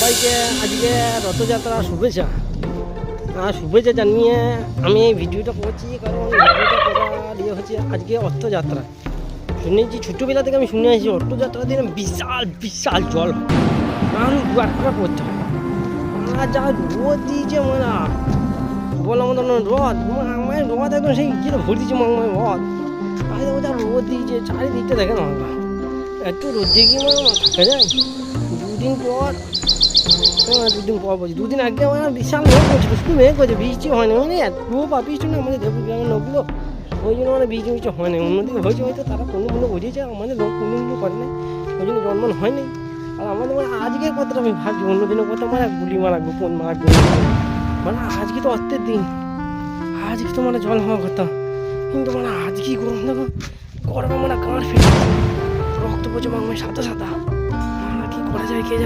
সবাইকে আজকে রথযাত্রা শুভেচ্ছা শুভেচ্ছা জানিয়ে আমি এই ভিডিওটা করছি, কারণ ভিডিওটা করার ইয়ে হচ্ছে আজকে রথযাত্রা। শুনেছি ছোটোবেলা থেকে আমি শুনে আসছি রথযাত্রার দিনে বিশাল বিশাল জল হয়, আরও দুয়ার করা পড়তে হয়। আর যা রোদ দিয়েছে মানে বলার মতো রথ আমার রথ একদম সেই যেটা ভরে দিয়েছে মাংমায় রথ, আর যা রোদ দিয়েছে চারিদিকটা দেখে না একটু রোদ দিয়ে গিয়ে থাকা যায়। দুদিন পর বলছি, দুদিন আগে আমার বিশাল মেঘ করছিল, শুধু মেঘ করছে, বৃষ্টি হয় না। মানে এত পাপিষ্ট না আমাদের দেবপুর গ্রামের লোকগুলো, ওই জন্য মানে বৃষ্টি মিষ্টি হয় না। অন্যদিকে হয়েছে হয়তো তারা কোনো বুঝিয়েছে, আমাদের লোক কোনো করে নাই, ওই জন্য জন্মন হয় নাই। আর আমাদের মানে আজকের কথাটা আমি ভাবছি, অন্যদিনের কথা মানে গুলি মারা গোপন মার মানে আজকে তো অস্তের দিন, আজকে তো মানে জল হওয়ার কথা, কিন্তু মানে আজকেই গরম দেখো, গরমে মানে গাঁড় ফেটে রক্ত পচে মাংমায় সাদা সাদা। কি করা যায় কে জানে।